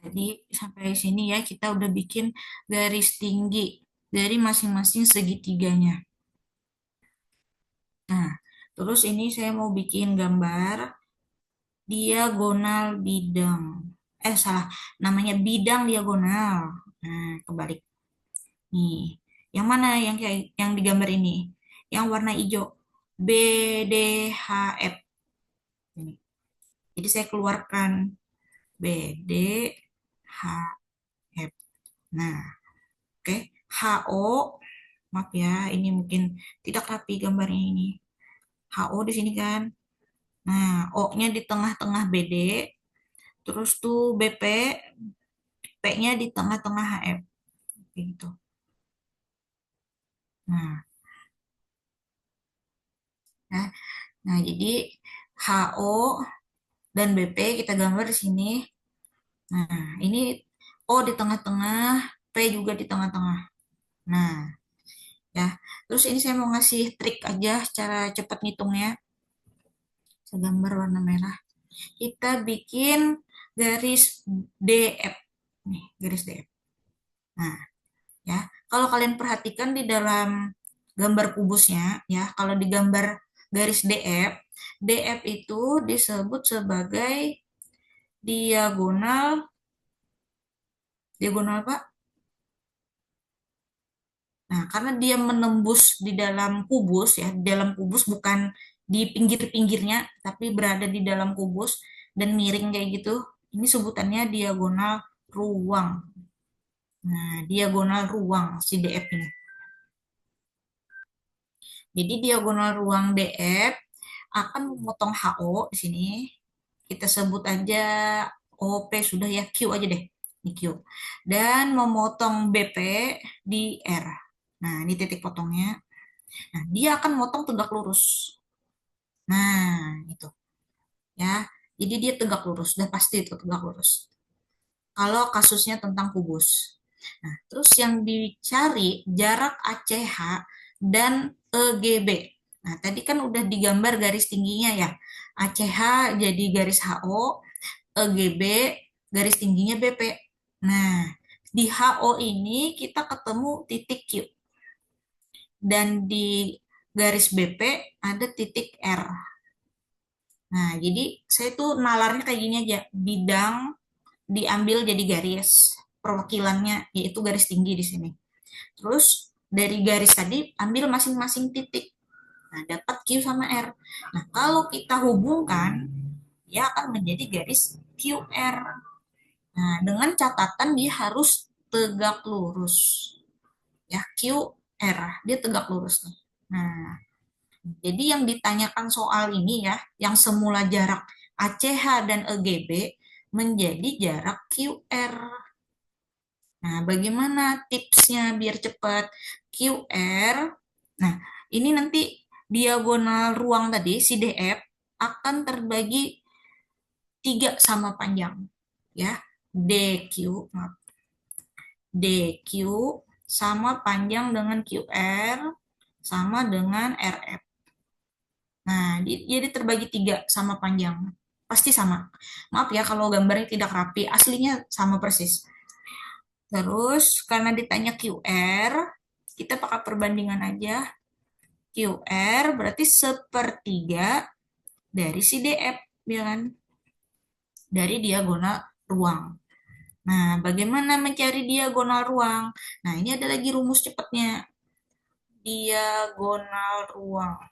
Jadi sampai sini ya kita udah bikin garis tinggi dari masing-masing segitiganya. Nah, terus ini saya mau bikin gambar diagonal bidang. Salah, namanya bidang diagonal. Nah, kebalik. Nih, yang mana yang kayak yang digambar ini? Yang warna hijau. BDHF. Ini. Jadi saya keluarkan BDHF. Nah, oke. HO, maaf ya, ini mungkin tidak rapi gambarnya ini. HO di sini kan. Nah, O-nya di tengah-tengah BD, terus tuh BP, P-nya di tengah-tengah HF. Gitu. Nah, nah, nah jadi HO dan BP kita gambar di sini. Nah, ini O di tengah-tengah, P juga di tengah-tengah. Nah, ya. Terus ini saya mau ngasih trik aja cara cepat ngitungnya. Saya gambar warna merah. Kita bikin garis DF. Nih, garis DF. Nah, ya. Kalau kalian perhatikan di dalam gambar kubusnya, ya, kalau di gambar garis DF, DF itu disebut sebagai diagonal, diagonal apa? Nah, karena dia menembus di dalam kubus ya, di dalam kubus bukan di pinggir-pinggirnya, tapi berada di dalam kubus dan miring kayak gitu. Ini sebutannya diagonal ruang. Nah, diagonal ruang si DF ini. Jadi diagonal ruang DF akan memotong HO di sini. Kita sebut aja OP sudah ya, Q aja deh. Ini Q. Dan memotong BP di R. Nah, ini titik potongnya. Nah, dia akan motong tegak lurus. Nah, itu ya. Jadi dia tegak lurus, udah pasti itu tegak lurus. Kalau kasusnya tentang kubus. Nah, terus yang dicari jarak ACH dan EGB. Nah, tadi kan udah digambar garis tingginya ya. ACH jadi garis HO, EGB garis tingginya BP. Nah, di HO ini kita ketemu titik Q dan di garis BP ada titik R. Nah, jadi saya tuh nalarnya kayak gini aja. Bidang diambil jadi garis. Perwakilannya yaitu garis tinggi di sini. Terus dari garis tadi ambil masing-masing titik. Nah, dapat Q sama R. Nah, kalau kita hubungkan, dia akan menjadi garis QR. Nah, dengan catatan dia harus tegak lurus. Ya, QR. Dia tegak lurus nih. Nah, jadi yang ditanyakan soal ini ya, yang semula jarak ACH dan EGB menjadi jarak QR. Nah, bagaimana tipsnya biar cepat? QR. Nah, ini nanti diagonal ruang tadi, si DF, akan terbagi 3 sama panjang. Ya, DQ, maaf, DQ sama panjang dengan QR sama dengan RF. Nah, jadi terbagi 3 sama panjang. Pasti sama. Maaf ya kalau gambarnya tidak rapi, aslinya sama persis. Terus karena ditanya QR, kita pakai perbandingan aja. QR berarti sepertiga dari si DF, ya kan? Dari diagonal ruang. Nah, bagaimana mencari diagonal ruang? Nah, ini ada lagi rumus cepatnya. Diagonal ruang.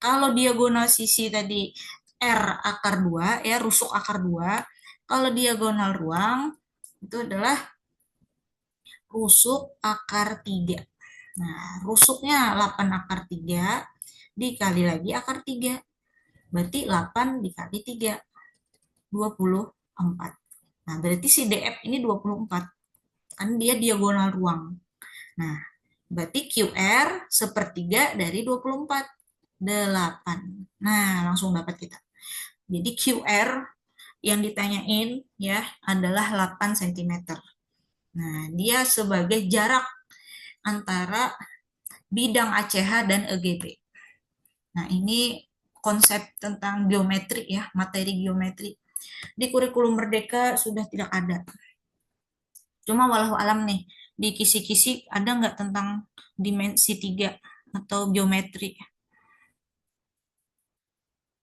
Kalau diagonal sisi tadi R akar 2 ya, rusuk akar 2. Kalau diagonal ruang itu adalah rusuk akar 3. Nah, rusuknya 8 akar 3 dikali lagi akar 3. Berarti 8 dikali 3, 24. Nah, berarti si DF ini 24. Kan dia diagonal ruang. Nah, berarti QR sepertiga dari 24. 8. Nah, langsung dapat kita. Jadi QR yang ditanyain ya adalah 8 cm. Nah, dia sebagai jarak antara bidang ACH dan EGB. Nah, ini konsep tentang geometri ya, materi geometri. Di kurikulum Merdeka sudah tidak ada. Cuma walau alam nih, di kisi-kisi ada nggak tentang dimensi tiga atau geometri?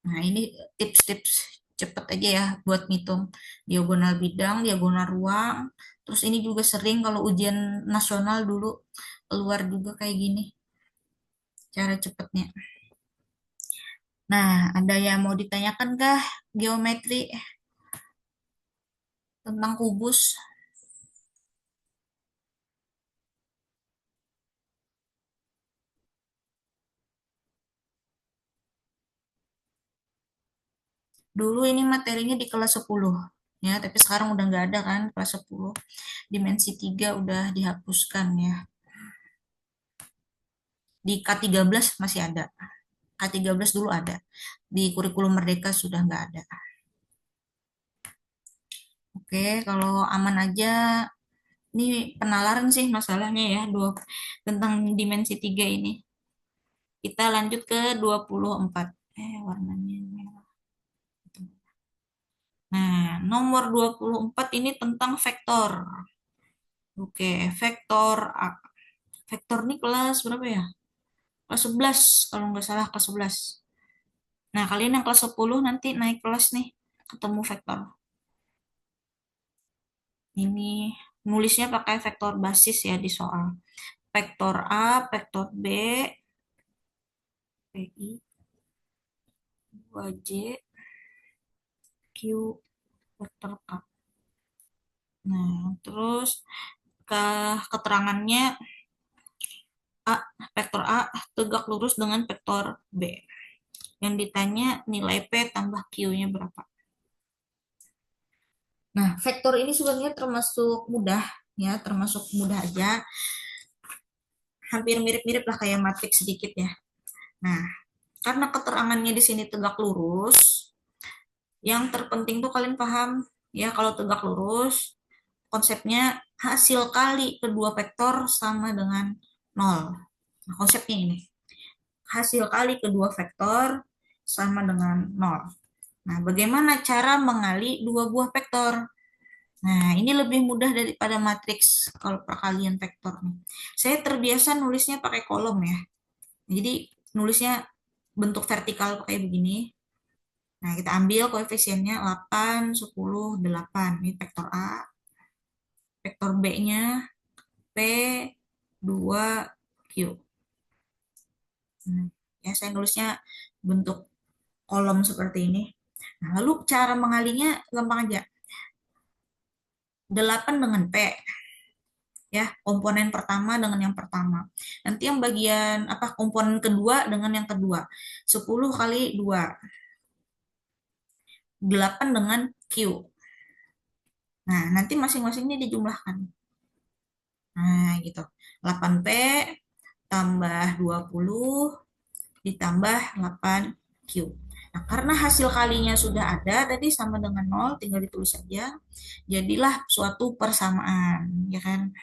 Nah, ini tips-tips cepet aja ya buat ngitung diagonal bidang, diagonal ruang. Terus ini juga sering kalau ujian nasional dulu keluar juga kayak gini cara cepetnya. Nah, ada yang mau ditanyakan kah geometri tentang kubus? Dulu ini materinya di kelas 10 ya, tapi sekarang udah nggak ada kan kelas 10. Dimensi 3 udah dihapuskan ya. Di K13 masih ada. K13 dulu ada. Di kurikulum Merdeka sudah nggak ada. Oke, kalau aman aja, ini penalaran sih masalahnya ya, tentang dimensi 3 ini. Kita lanjut ke 24. Warnanya merah. Nah, nomor 24 ini tentang vektor. Oke, vektor A. Vektor ini kelas berapa ya? Kelas 11, kalau nggak salah kelas 11. Nah, kalian yang kelas 10 nanti naik kelas nih, ketemu vektor. Ini nulisnya pakai vektor basis ya di soal. Vektor A, vektor B, PI, 2J, Q, vektor K. Nah, terus ke keterangannya A, vektor A tegak lurus dengan vektor B. Yang ditanya nilai P tambah Q-nya berapa. Nah, vektor ini sebenarnya termasuk mudah ya, termasuk mudah aja. Hampir mirip-mirip lah kayak matriks sedikit ya. Nah, karena keterangannya di sini tegak lurus, yang terpenting tuh kalian paham ya kalau tegak lurus konsepnya hasil kali kedua vektor sama dengan nol. Nah, konsepnya ini. Hasil kali kedua vektor sama dengan nol. Nah, bagaimana cara mengali dua buah vektor? Nah, ini lebih mudah daripada matriks kalau perkalian vektor nih. Saya terbiasa nulisnya pakai kolom ya. Jadi nulisnya bentuk vertikal kayak begini. Nah, kita ambil koefisiennya 8, 10, 8. Ini vektor A. Vektor B-nya P, 2Q. Ya, saya nulisnya bentuk kolom seperti ini. Nah, lalu cara mengalinya gampang aja. 8 dengan P. Ya, komponen pertama dengan yang pertama. Nanti yang bagian apa komponen kedua dengan yang kedua. 10 kali 2. 8 dengan Q. Nah, nanti masing-masingnya dijumlahkan. Nah, gitu. 8P tambah 20 ditambah 8Q. Nah, karena hasil kalinya sudah ada, tadi sama dengan 0, tinggal ditulis saja. Jadilah suatu persamaan, ya kan?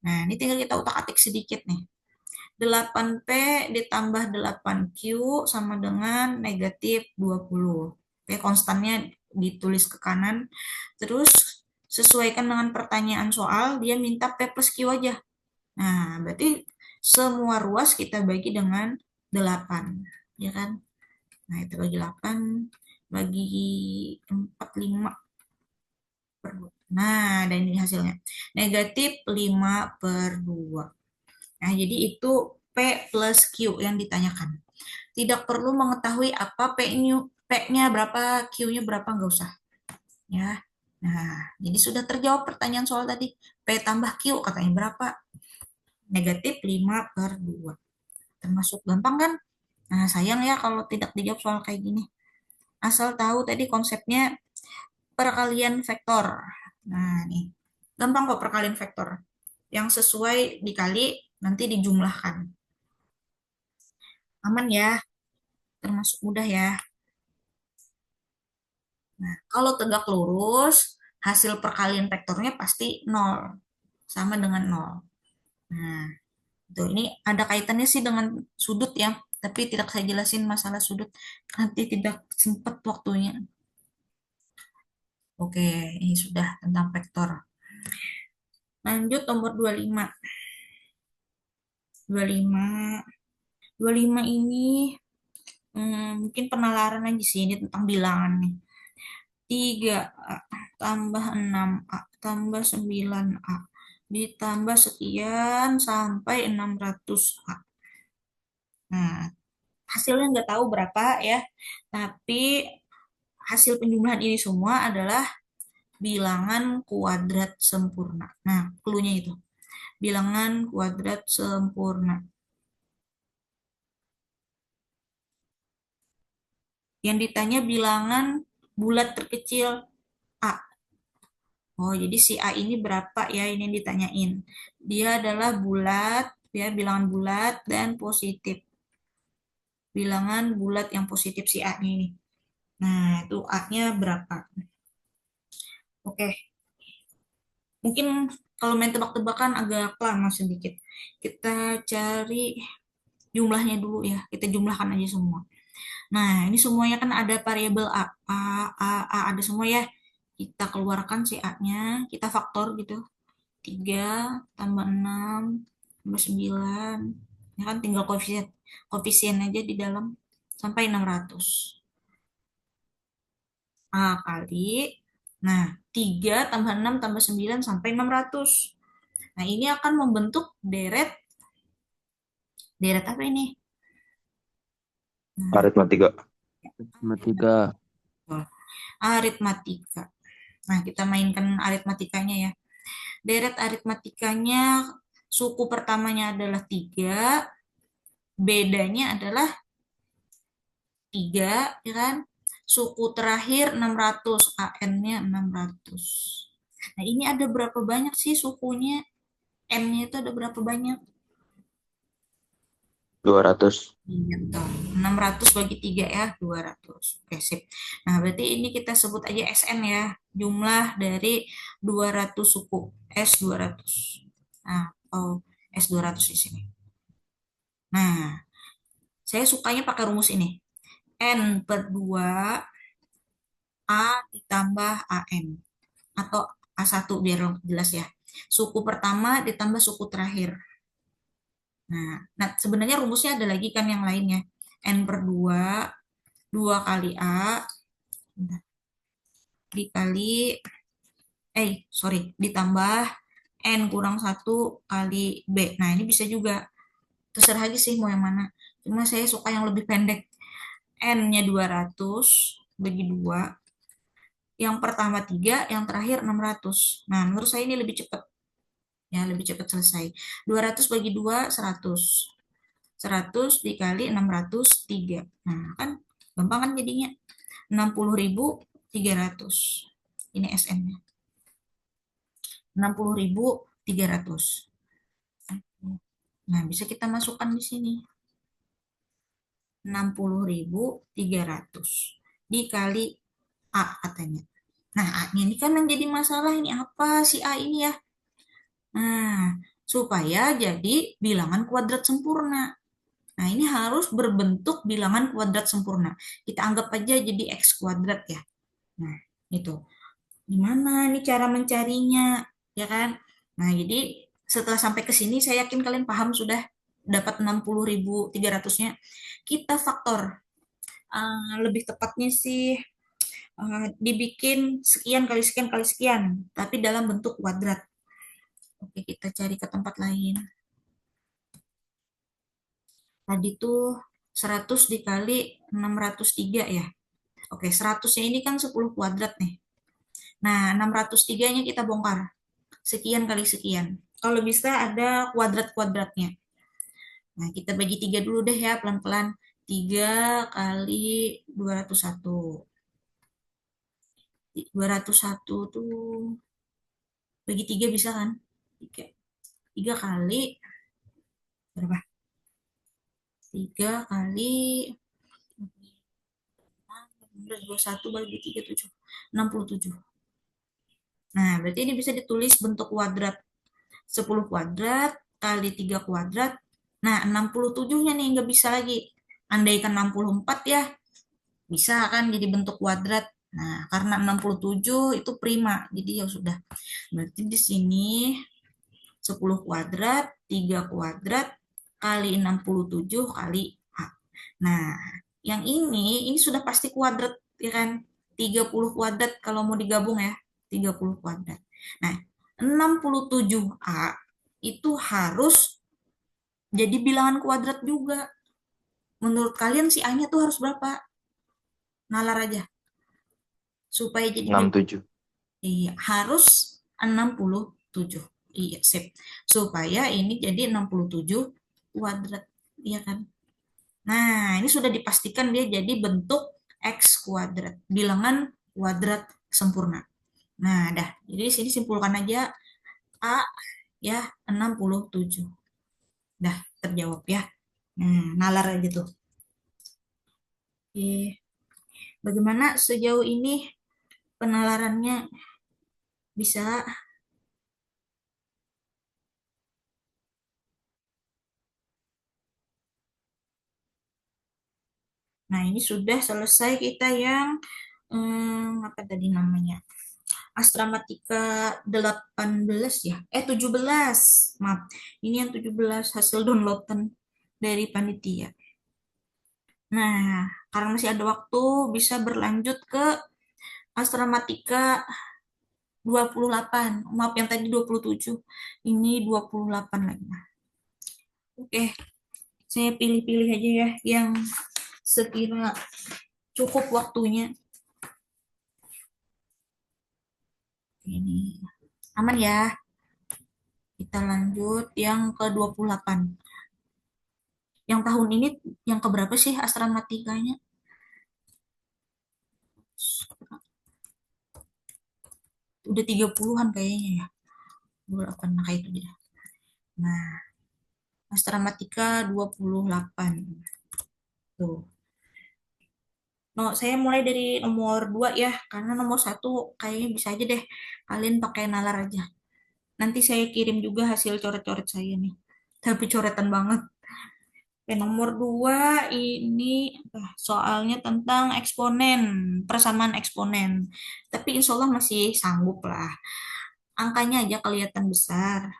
Nah, ini tinggal kita utak-atik sedikit nih. 8P ditambah 8Q sama dengan negatif 20. Oke, konstannya ditulis ke kanan. Terus sesuaikan dengan pertanyaan soal, dia minta P plus Q aja. Nah, berarti semua ruas kita bagi dengan 8. Ya kan? Nah, itu bagi 8, bagi 4, 5 per 2. Nah, dan ini hasilnya. Negatif 5 per 2. Nah, jadi itu P plus Q yang ditanyakan. Tidak perlu mengetahui apa P-nya berapa, Q-nya berapa, nggak usah. Ya. Nah, jadi sudah terjawab pertanyaan soal tadi. P tambah Q katanya berapa? Negatif 5 per 2. Termasuk gampang kan? Nah, sayang ya kalau tidak dijawab soal kayak gini. Asal tahu tadi konsepnya perkalian vektor. Nah, nih. Gampang kok perkalian vektor. Yang sesuai dikali, nanti dijumlahkan. Aman ya, termasuk mudah ya. Nah, kalau tegak lurus, hasil perkalian vektornya pasti 0. Sama dengan 0. Nah, itu ini ada kaitannya sih dengan sudut ya, tapi tidak saya jelasin masalah sudut. Nanti tidak sempat waktunya. Oke, ini sudah tentang vektor. Lanjut nomor 25. 25. 25 ini mungkin penalaran aja sih, ini tentang bilangan nih. 3A tambah 6A tambah 9A ditambah sekian sampai 600A. Nah, hasilnya nggak tahu berapa ya, tapi hasil penjumlahan ini semua adalah bilangan kuadrat sempurna. Nah, clue-nya itu, bilangan kuadrat sempurna. Yang ditanya bilangan bulat terkecil A. Oh, jadi si A ini berapa ya, ini yang ditanyain. Dia adalah bulat, ya, bilangan bulat dan positif. Bilangan bulat yang positif si A ini. Nah, itu A-nya berapa? Oke, mungkin kalau main tebak-tebakan agak lama sedikit. Kita cari jumlahnya dulu ya. Kita jumlahkan aja semua. Nah, ini semuanya kan ada variabel A, ada semua ya. Kita keluarkan si A-nya, kita faktor gitu. 3 tambah 6 tambah 9. Ya kan tinggal koefisien. Koefisien aja di dalam sampai 600. A kali. Nah, 3 tambah 6 tambah 9 sampai 600. Nah, ini akan membentuk deret. Deret apa ini? Nah, Aritmatika. deret Aritmatika. aritmatika. Nah, kita mainkan aritmatikanya ya. Deret aritmatikanya suku pertamanya adalah 3, bedanya adalah 3, ya kan? Suku terakhir 600, AN-nya 600. Nah, ini ada berapa banyak sih sukunya? N-nya itu ada berapa banyak? 200. Iya, betul. 600 bagi 3 ya, 200. Oke, sip. Nah, berarti ini kita sebut aja SN ya. Jumlah dari 200 suku. S200. Nah, atau S200 di sini. Nah, saya sukanya pakai rumus ini. N per 2 A ditambah AN. Atau A1 biar jelas ya. Suku pertama ditambah suku terakhir. Nah, sebenarnya rumusnya ada lagi kan yang lainnya. N per 2, 2 kali A, dikali, sorry, ditambah N kurang 1 kali B. Nah, ini bisa juga. Terserah aja sih mau yang mana. Cuma saya suka yang lebih pendek. N-nya 200 bagi 2. Yang pertama 3, yang terakhir 600. Nah, menurut saya ini lebih cepat. Ya, lebih cepat selesai. 200 bagi 2, 100. 100 dikali 603. Nah, kan gampang kan jadinya. 60.300. Ini SN-nya. 60.300. Nah, bisa kita masukkan di sini. 60.300 dikali A katanya. Nah, A-nya ini kan yang jadi masalah, ini apa si A ini ya? Nah, supaya jadi bilangan kuadrat sempurna. Nah, ini harus berbentuk bilangan kuadrat sempurna. Kita anggap aja jadi X kuadrat ya. Nah, itu. Gimana nih cara mencarinya? Ya kan? Nah, jadi setelah sampai ke sini, saya yakin kalian paham sudah dapat 60.300-nya. Kita faktor. Lebih tepatnya sih dibikin sekian kali sekian kali sekian, tapi dalam bentuk kuadrat. Oke, kita cari ke tempat lain. Tadi tuh 100 dikali 603 ya. Oke, 100-nya ini kan 10 kuadrat nih. Nah, 603-nya kita bongkar. Sekian kali sekian. Kalau bisa ada kuadrat-kuadratnya. Nah, kita bagi 3 dulu deh ya, pelan-pelan. 3 kali 201. 201 tuh bagi 3 bisa kan? 3. 3 kali berapa? 3 kali 21 bagi 3, 7. 67. Nah, berarti ini bisa ditulis bentuk kuadrat. 10 kuadrat kali 3 kuadrat. Nah, 67-nya nih nggak bisa lagi. Andaikan 64 ya, bisa kan jadi bentuk kuadrat. Nah, karena 67 itu prima, jadi ya sudah. Berarti di sini 10 kuadrat, 3 kuadrat, kali 67 kali A. Nah, yang ini sudah pasti kuadrat, ya kan? 30 kuadrat kalau mau digabung ya, 30 kuadrat. Nah, 67A itu harus jadi bilangan kuadrat juga. Menurut kalian si A-nya tuh harus berapa? Nalar aja. Supaya jadi enam tujuh. iya, harus 67. Iya, sip. Supaya ini jadi 67 kuadrat. Iya kan? Nah, ini sudah dipastikan dia jadi bentuk X kuadrat. Bilangan kuadrat sempurna. Nah, dah. Jadi di sini simpulkan aja A ya 67. Dah, terjawab ya. Nah, nalar aja tuh. Oke. Bagaimana sejauh ini penalarannya bisa? Nah, ini sudah selesai kita yang apa tadi namanya? Astramatika 18 ya. 17. Maaf. Ini yang 17 hasil downloadan dari panitia. Nah, karena masih ada waktu bisa berlanjut ke Astramatika 28. Maaf yang tadi 27. Ini 28 lagi. Nah, oke, saya pilih-pilih aja ya yang sekira cukup waktunya. Ini aman ya. Kita lanjut yang ke 28. Yang tahun ini yang keberapa sih Astra-Matikanya? Udah 30-an kayaknya ya. 28 nah kayak itu dia. Nah, Astra-Matika 28. Tuh. No, saya mulai dari nomor 2 ya, karena nomor 1 kayaknya bisa aja deh. Kalian pakai nalar aja. Nanti saya kirim juga hasil coret-coret saya nih. Tapi coretan banget. Oke, nomor 2 ini soalnya tentang eksponen, persamaan eksponen. Tapi insya Allah masih sanggup lah. Angkanya aja kelihatan besar.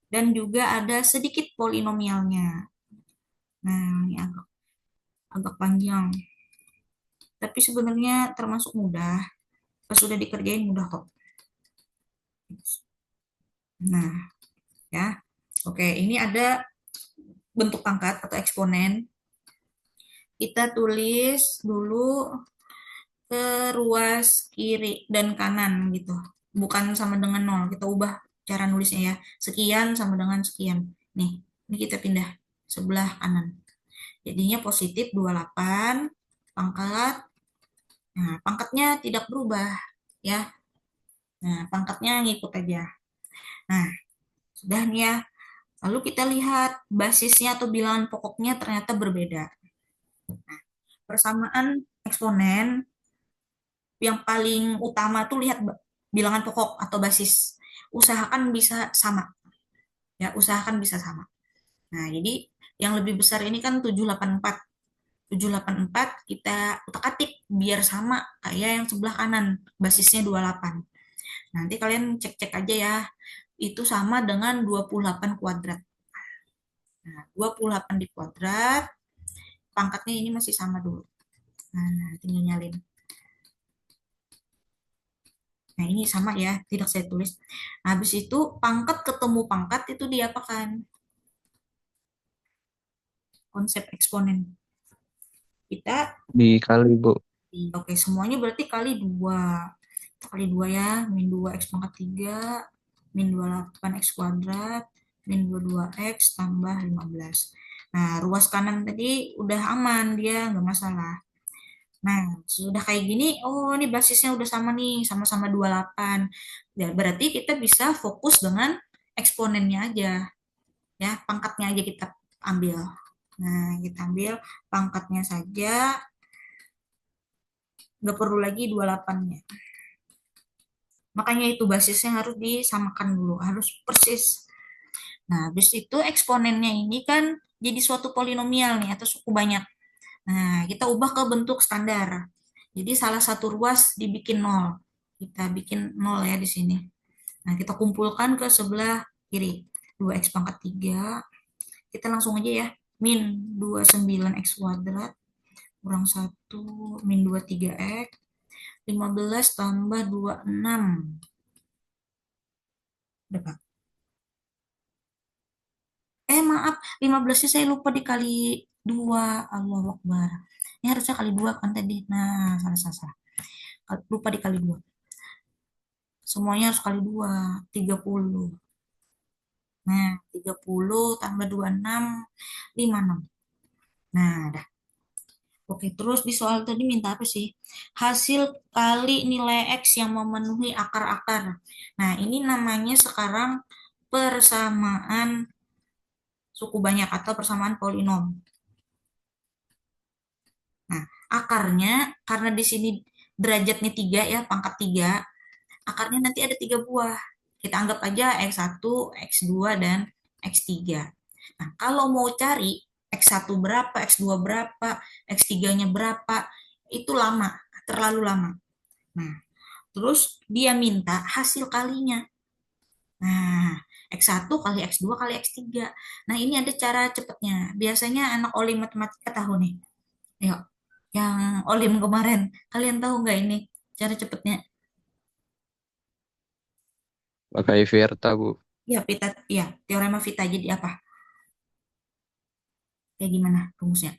Dan juga ada sedikit polinomialnya. Nah, ini agak panjang. Tapi sebenarnya termasuk mudah. Pas sudah dikerjain mudah kok. Nah, ya. Oke, ini ada bentuk pangkat atau eksponen. Kita tulis dulu ke ruas kiri dan kanan gitu. Bukan sama dengan nol, kita ubah cara nulisnya ya. Sekian sama dengan sekian. Nih, ini kita pindah sebelah kanan. Jadinya positif 28 pangkat. Nah, pangkatnya tidak berubah ya. Nah, pangkatnya ngikut aja. Nah, sudah nih ya. Lalu kita lihat basisnya atau bilangan pokoknya ternyata berbeda. Persamaan eksponen yang paling utama tuh lihat bilangan pokok atau basis. Usahakan bisa sama. Ya, usahakan bisa sama. Nah, jadi yang lebih besar ini kan 784. 784 kita utak-atik biar sama kayak yang sebelah kanan, basisnya 28. Nanti kalian cek-cek aja ya. Itu sama dengan 28 kuadrat. Nah, 28 di kuadrat, pangkatnya ini masih sama dulu. Nah, tinggal nyalin. Nah, ini sama ya, tidak saya tulis. Nah, habis itu pangkat ketemu pangkat itu diapakan? Konsep eksponen. Kita, Dikali, Bu. oke, semuanya berarti kali 2. Kali 2 ya, min 2 X pangkat 3, min 28 X kuadrat, min 22 X tambah 15. Nah, ruas kanan tadi udah aman, dia nggak masalah. Nah, sudah kayak gini, oh ini basisnya udah sama nih, sama-sama 28. Ya, berarti kita bisa fokus dengan eksponennya aja, ya, pangkatnya aja kita ambil. Nah, kita ambil pangkatnya saja, nggak perlu lagi 28-nya. Makanya itu basisnya harus disamakan dulu, harus persis. Nah, habis itu eksponennya ini kan jadi suatu polinomial nih atau suku banyak. Nah, kita ubah ke bentuk standar. Jadi salah satu ruas dibikin nol. Kita bikin nol ya di sini. Nah, kita kumpulkan ke sebelah kiri. 2x pangkat 3. Kita langsung aja ya. Min 29x kuadrat kurang 1 min 23x. 15 tambah 26. Udah, Pak. Maaf. 15-nya saya lupa dikali 2. Allahu Akbar. Ini harusnya kali 2 kan tadi. Nah, salah, salah, salah. Lupa dikali 2. Semuanya harus kali 2. 30. Nah, 30 tambah 26, 56. Nah, dah. Oke, terus di soal tadi minta apa sih? Hasil kali nilai X yang memenuhi akar-akar. Nah, ini namanya sekarang persamaan suku banyak atau persamaan polinom. Nah, akarnya, karena di sini derajatnya 3 ya, pangkat 3, akarnya nanti ada 3 buah. Kita anggap aja X1, X2, dan X3. Nah, kalau mau cari X1 berapa, X2 berapa, X3-nya berapa, itu lama, terlalu lama. Nah, terus dia minta hasil kalinya. Nah, X1 kali X2 kali X3. Nah, ini ada cara cepatnya. Biasanya anak olim matematika tahu nih. Yuk, yang olim kemarin. Kalian tahu nggak ini cara cepatnya? Pakai Verta, Bu. Ya, pita, ya, teorema Vita. Jadi apa? Kayak gimana rumusnya?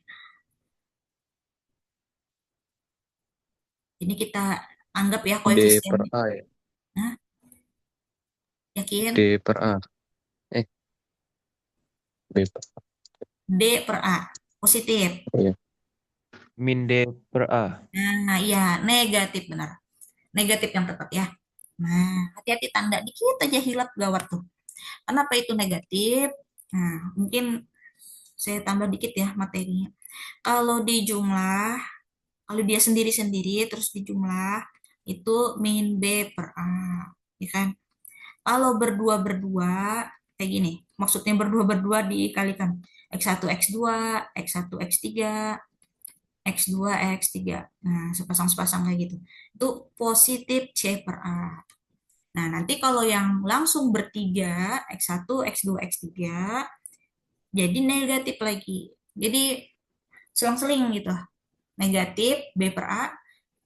Ini kita anggap ya D koefisien. per A ya. Nah, yakin? D per A. Eh, B per A. D per A. Positif. Oh, iya. Min D per A. Nah, iya, negatif benar. Negatif yang tepat ya. Nah, hati-hati tanda dikit aja hilap gawat tuh. Kenapa itu negatif? Nah, mungkin saya tambah dikit ya materinya. Kalau dijumlah, kalau dia sendiri-sendiri terus dijumlah, itu min B per A. Ya kan? Kalau berdua-berdua, kayak gini. Maksudnya berdua-berdua dikalikan. X1, X2, X1, X3, X2, X3. Nah, sepasang-sepasang kayak gitu. Itu positif C per A. Nah, nanti kalau yang langsung bertiga, X1, X2, X3, jadi negatif lagi. Jadi selang-seling gitu. Negatif B per A,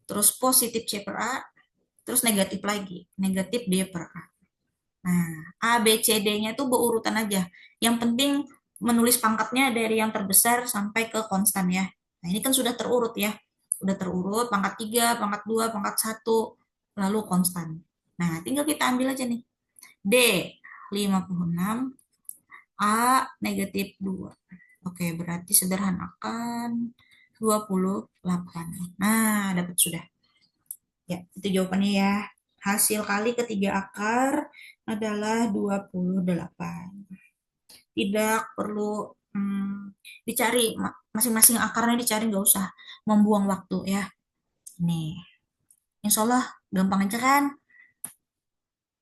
terus positif C per A, terus negatif lagi. Negatif D per A. Nah, A, B, C, D-nya tuh berurutan aja. Yang penting menulis pangkatnya dari yang terbesar sampai ke konstan ya. Nah, ini kan sudah terurut ya. Sudah terurut, pangkat 3, pangkat 2, pangkat 1, lalu konstan. Nah, tinggal kita ambil aja nih. D, 56, A, negatif 2. Oke, berarti sederhanakan 28. Nah, dapat sudah. Ya, itu jawabannya ya. Hasil kali ketiga akar adalah 28. Tidak perlu dicari, masing-masing akarnya dicari, nggak usah membuang waktu ya. Nih, insya Allah gampang aja kan?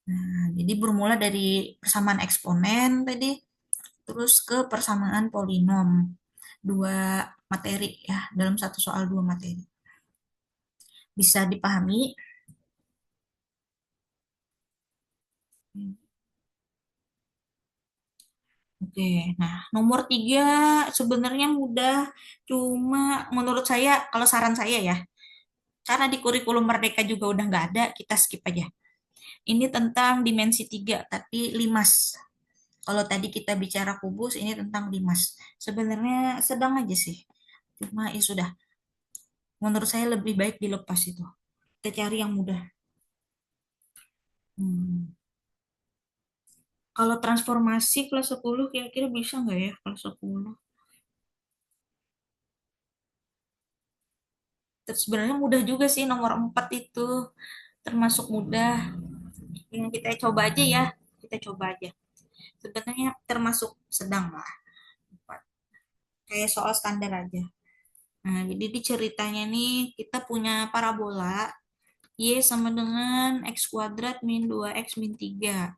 Nah, jadi bermula dari persamaan eksponen tadi, terus ke persamaan polinom. Dua materi ya, dalam satu soal dua materi. Bisa dipahami? Oke, nah nomor 3 sebenarnya mudah, cuma menurut saya, kalau saran saya ya, karena di kurikulum Merdeka juga udah nggak ada, kita skip aja. Ini tentang dimensi 3, tapi limas. Kalau tadi kita bicara kubus, ini tentang limas. Sebenarnya sedang aja sih, cuma ya sudah. Menurut saya lebih baik dilepas itu. Kita cari yang mudah. Hmm. Kalau transformasi kelas 10 kira-kira bisa nggak ya kelas 10? Terus sebenarnya mudah juga sih nomor 4 itu. Termasuk mudah. Yang kita coba aja ya. Kita coba aja. Sebenarnya termasuk sedang lah. Kayak soal standar aja. Nah, jadi di ceritanya nih kita punya parabola Y sama dengan X kuadrat min 2X min 3.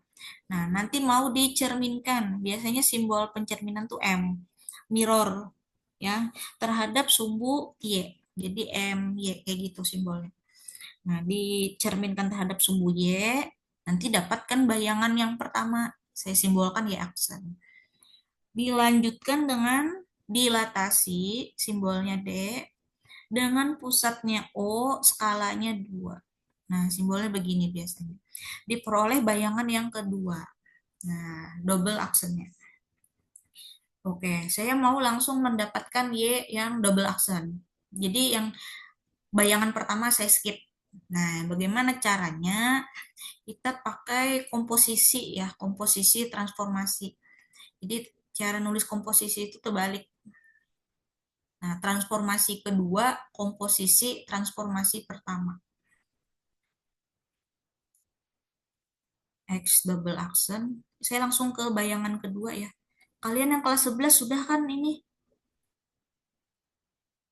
Nah, nanti mau dicerminkan. Biasanya simbol pencerminan tuh M. Mirror ya terhadap sumbu Y. Jadi M, Y, kayak gitu simbolnya. Nah, dicerminkan terhadap sumbu Y, nanti dapatkan bayangan yang pertama. Saya simbolkan Y aksen. Dilanjutkan dengan dilatasi, simbolnya D, dengan pusatnya O, skalanya 2. Nah, simbolnya begini biasanya. Diperoleh bayangan yang kedua. Nah, double aksennya. Oke, saya mau langsung mendapatkan Y yang double aksen. Jadi yang bayangan pertama saya skip. Nah, bagaimana caranya? Kita pakai komposisi ya, komposisi transformasi. Jadi cara nulis komposisi itu terbalik. Nah, transformasi kedua, komposisi transformasi pertama. X double aksen. Saya langsung ke bayangan kedua ya. Kalian yang kelas 11 sudah kan ini?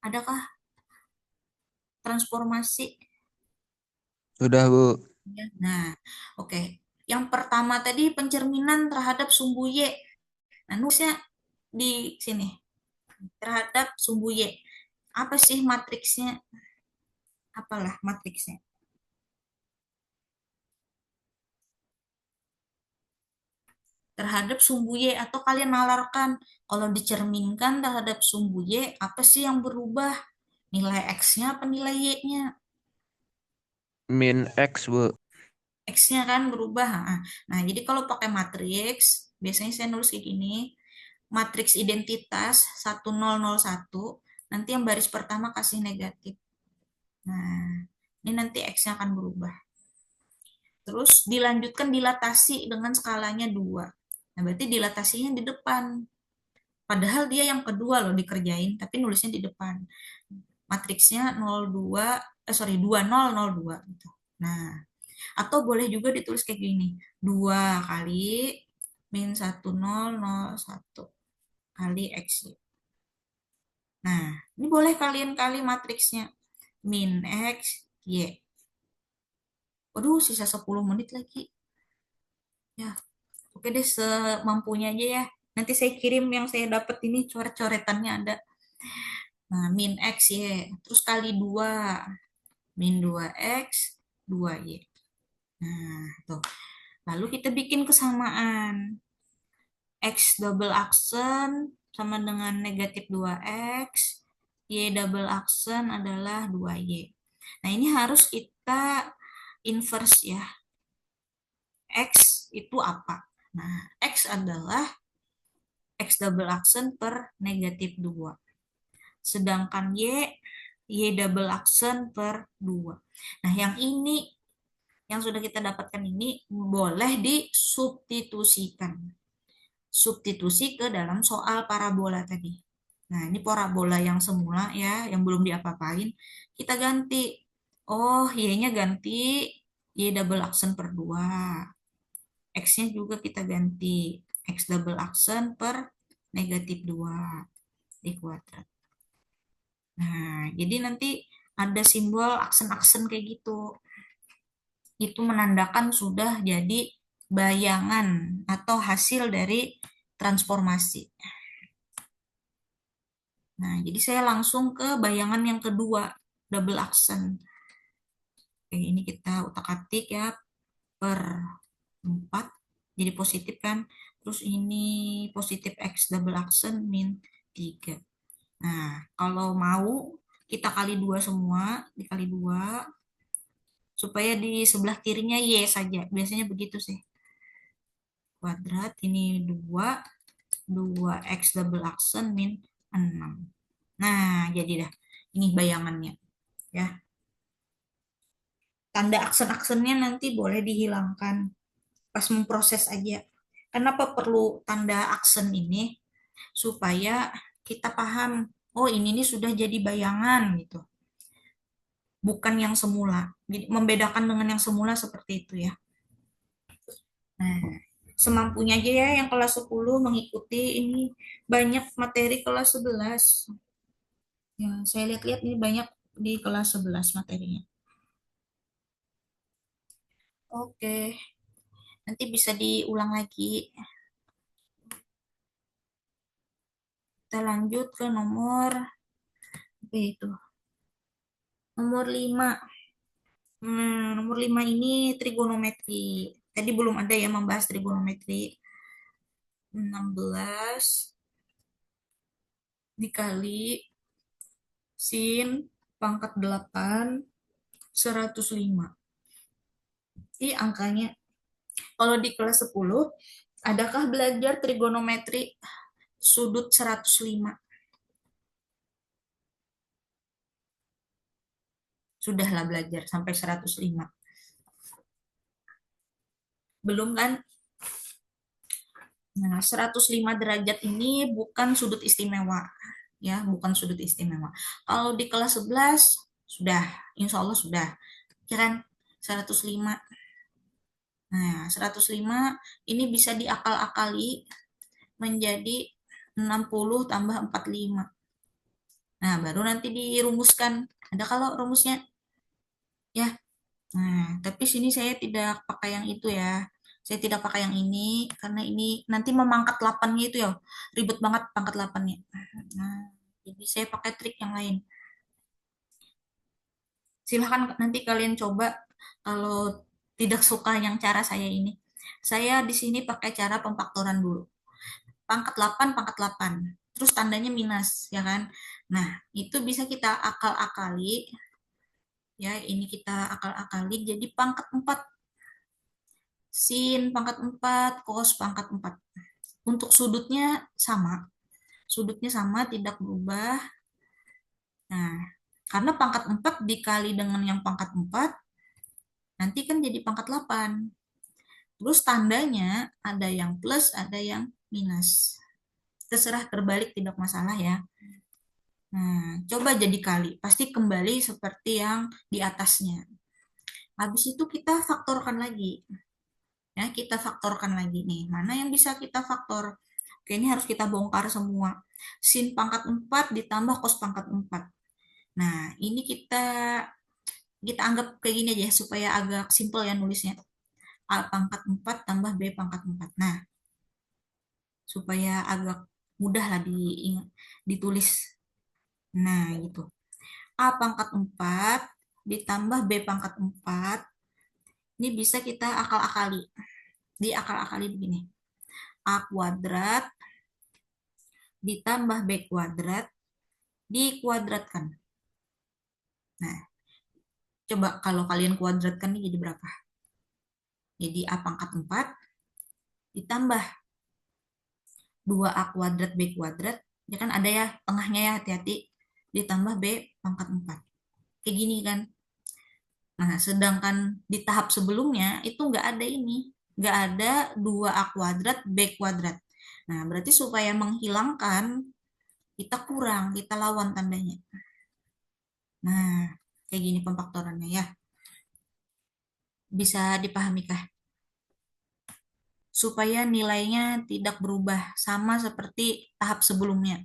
Adakah transformasi? Sudah, Bu. Ya. Nah, oke. Yang pertama tadi pencerminan terhadap sumbu Y. Nah, nulisnya di sini. Terhadap sumbu Y. Apa sih matriksnya? Apalah matriksnya? Terhadap sumbu Y atau kalian nalarkan. Kalau dicerminkan terhadap sumbu Y, apa sih yang berubah? Nilai X-nya apa nilai Y-nya? Min X, Bu. X-nya kan berubah. Nah, jadi kalau pakai matriks, biasanya saya nulis kayak gini. Matriks identitas 1001, nanti yang baris pertama kasih negatif. Nah, ini nanti X-nya akan berubah. Terus dilanjutkan dilatasi dengan skalanya 2. Nah, berarti dilatasinya di depan. Padahal dia yang kedua loh dikerjain, tapi nulisnya di depan. Matriksnya 02, sorry, 2002 gitu. Nah, atau boleh juga ditulis kayak gini. 2 kali min 1001 kali X. Nah, ini boleh kalian kali matriksnya. Min X, Y. Waduh, sisa 10 menit lagi. Ya, oke deh semampunya aja ya. Nanti saya kirim yang saya dapat ini coret-coretannya ada. Nah, min X, Y. Terus kali 2. Min 2X, 2Y. Nah, tuh. Lalu kita bikin kesamaan. X double aksen sama dengan negatif 2X. Y double aksen adalah 2Y. Nah, ini harus kita inverse ya. X itu apa? Nah, X adalah X double aksen per negatif 2. Sedangkan Y double aksen per 2. Nah, yang ini, yang sudah kita dapatkan ini, boleh disubstitusikan. Substitusi ke dalam soal parabola tadi. Nah, ini parabola yang semula ya, yang belum diapa-apain. Kita ganti. Oh, Y-nya ganti Y double aksen per 2. X-nya juga kita ganti. X double aksen per negatif 2 di kuadrat. Nah, jadi nanti ada simbol aksen-aksen kayak gitu. Itu menandakan sudah jadi bayangan atau hasil dari transformasi. Nah, jadi saya langsung ke bayangan yang kedua, double aksen. Oke, ini kita utak-atik ya, per 4, jadi positif kan. Terus ini positif X double aksen min 3. Nah, kalau mau kita kali 2 semua, dikali 2, supaya di sebelah kirinya Y saja. Biasanya begitu sih. Kuadrat, ini 2, 2X double aksen min 6. Nah, jadi dah. Ini bayangannya. Ya, tanda aksen-aksennya nanti boleh dihilangkan pas memproses aja. Kenapa perlu tanda aksen ini? Supaya kita paham, oh ini nih sudah jadi bayangan gitu, bukan yang semula. Jadi membedakan dengan yang semula seperti itu ya. Nah, semampunya aja ya yang kelas 10 mengikuti ini, banyak materi kelas 11. Ya, saya lihat-lihat ini banyak di kelas 11 materinya. Oke, nanti bisa diulang lagi. Kita lanjut ke nomor apa itu? Nomor 5. Nomor 5 ini trigonometri. Tadi belum ada ya membahas trigonometri. 16 dikali sin pangkat 8 105. Ini angkanya. Kalau di kelas 10, adakah belajar trigonometri sudut 105? Sudahlah belajar sampai 105. Belum kan? Nah, 105 derajat ini bukan sudut istimewa. Ya, bukan sudut istimewa. Kalau di kelas 11, sudah. Insya Allah sudah. Ya kan? 105. Nah, 105 ini bisa diakal-akali menjadi 60 tambah 45. Nah, baru nanti dirumuskan. Ada kalau rumusnya? Ya. Nah, tapi sini saya tidak pakai yang itu ya. Saya tidak pakai yang ini karena ini nanti memangkat 8-nya itu ya. Ribet banget pangkat 8-nya. Nah, jadi saya pakai trik yang lain. Silahkan nanti kalian coba kalau tidak suka yang cara saya ini. Saya di sini pakai cara pemfaktoran dulu. Pangkat 8, pangkat 8. Terus tandanya minus, ya kan? Nah, itu bisa kita akal-akali. Ya, ini kita akal-akali jadi pangkat 4. Sin pangkat 4, cos pangkat 4. Untuk sudutnya sama. Sudutnya sama, tidak berubah. Nah, karena pangkat 4 dikali dengan yang pangkat 4, nanti kan jadi pangkat 8. Terus tandanya ada yang plus, ada yang minus. Terserah terbalik tidak masalah ya. Nah, coba jadi kali. Pasti kembali seperti yang di atasnya. Habis itu kita faktorkan lagi. Ya, kita faktorkan lagi nih. Mana yang bisa kita faktor? Oke, ini harus kita bongkar semua. Sin pangkat 4 ditambah cos pangkat 4. Nah, ini kita anggap kayak gini aja ya, supaya agak simpel ya nulisnya. A pangkat 4 tambah B pangkat 4. Nah, supaya agak mudah lah ditulis. Nah, gitu. A pangkat 4 ditambah B pangkat 4. Ini bisa kita akal-akali. Diakal-akali begini. A kuadrat ditambah B kuadrat dikuadratkan. Nah, coba kalau kalian kuadratkan ini jadi berapa? Jadi A pangkat 4 ditambah 2A kuadrat B kuadrat. Ya kan ada ya tengahnya ya, hati-hati. Ditambah B pangkat 4. Kayak gini kan. Nah, sedangkan di tahap sebelumnya itu nggak ada ini. Nggak ada 2A kuadrat B kuadrat. Nah, berarti supaya menghilangkan, kita kurang, kita lawan tandanya. Nah, kayak gini pemfaktorannya ya. Bisa dipahami kah? Supaya nilainya tidak berubah, sama seperti tahap sebelumnya.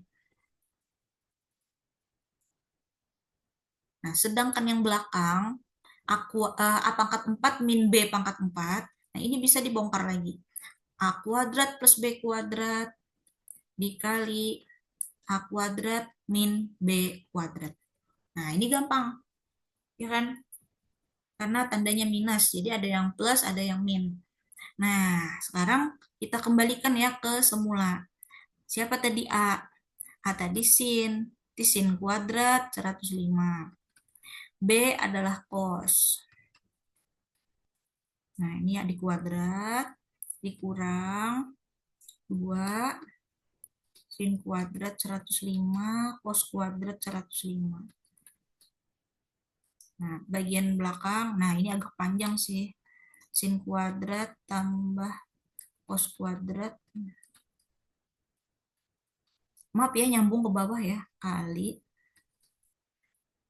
Nah, sedangkan yang belakang, A pangkat 4 min B pangkat 4, nah ini bisa dibongkar lagi. A kuadrat plus B kuadrat dikali A kuadrat min B kuadrat. Nah, ini gampang, ya kan? Karena tandanya minus, jadi ada yang plus, ada yang min. Nah, sekarang kita kembalikan ya ke semula. Siapa tadi A? A tadi sin. Di sin kuadrat 105. B adalah cos. Nah, ini ya di kuadrat. Dikurang 2 sin kuadrat 105, cos kuadrat 105. Nah, bagian belakang, nah ini agak panjang sih. Sin kuadrat tambah cos kuadrat. Maaf ya, nyambung ke bawah ya. Kali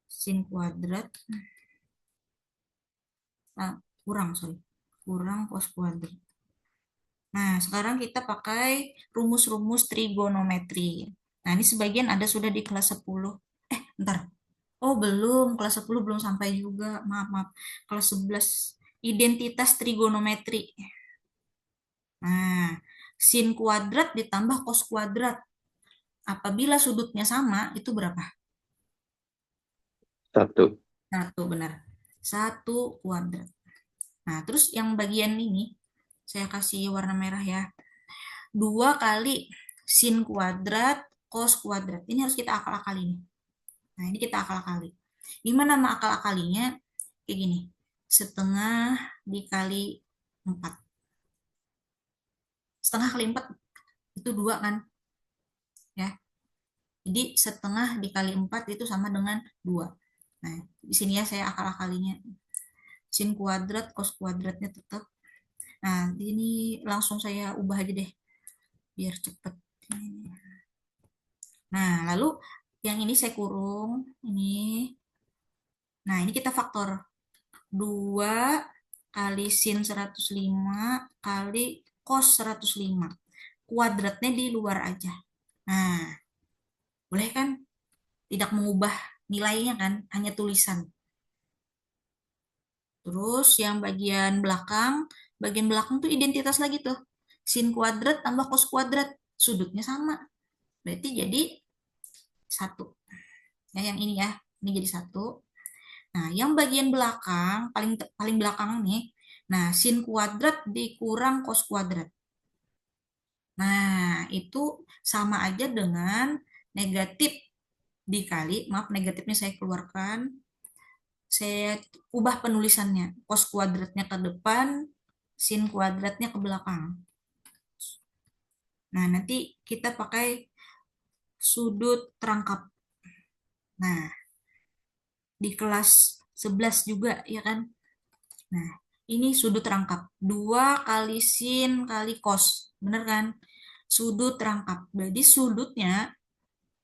sin kuadrat. Nah, kurang, sorry. Kurang cos kuadrat. Nah, sekarang kita pakai rumus-rumus trigonometri. Nah, ini sebagian ada sudah di kelas 10. Bentar. Oh, belum. Kelas 10 belum sampai juga. Maaf, maaf. Kelas 11. Identitas trigonometri. Nah, sin kuadrat ditambah cos kuadrat. Apabila sudutnya sama, itu berapa? Satu. Satu benar. Satu kuadrat. Nah, terus yang bagian ini saya kasih warna merah ya. 2 kali sin kuadrat cos kuadrat. Ini harus kita akal-akali nih. Nah, ini kita akal-akali. Gimana akal-akalinya? Kayak gini. Setengah dikali 4. Setengah kali 4 itu 2 kan? Ya. Jadi setengah dikali 4 itu sama dengan 2. Nah, di sini ya saya akal-akalinya. Sin kuadrat, cos kuadratnya tetap. Nah, ini langsung saya ubah aja deh, biar cepet. Nah, lalu yang ini saya kurung. Ini. Nah, ini kita faktor. 2 kali sin 105 kali cos 105. Kuadratnya di luar aja. Nah, boleh kan? Tidak mengubah nilainya kan? Hanya tulisan. Terus yang bagian belakang tuh identitas lagi tuh. Sin kuadrat tambah cos kuadrat. Sudutnya sama. Berarti jadi 1. Ya, yang ini ya. Ini jadi 1. Nah, yang bagian belakang, paling paling belakang nih. Nah, sin kuadrat dikurang cos kuadrat. Nah, itu sama aja dengan negatif dikali, maaf negatifnya saya keluarkan, saya ubah penulisannya. Cos kuadratnya ke depan, sin kuadratnya ke belakang. Nah, nanti kita pakai sudut terangkap. Nah, di kelas 11 juga, ya kan? Nah, ini sudut terangkap. 2 kali sin kali cos. Bener kan? Sudut terangkap. Jadi sudutnya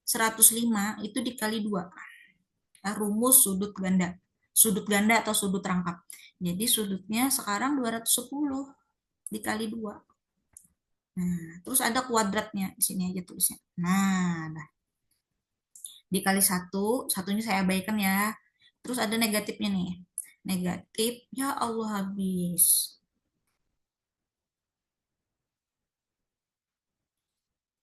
105 itu dikali 2. Nah, rumus sudut ganda. Sudut ganda atau sudut terangkap. Jadi sudutnya sekarang 210 dikali 2. Nah, terus ada kuadratnya. Di sini aja tulisnya. Nah, dikali 1, satunya saya abaikan ya. Terus ada negatifnya nih. Negatif, ya Allah habis.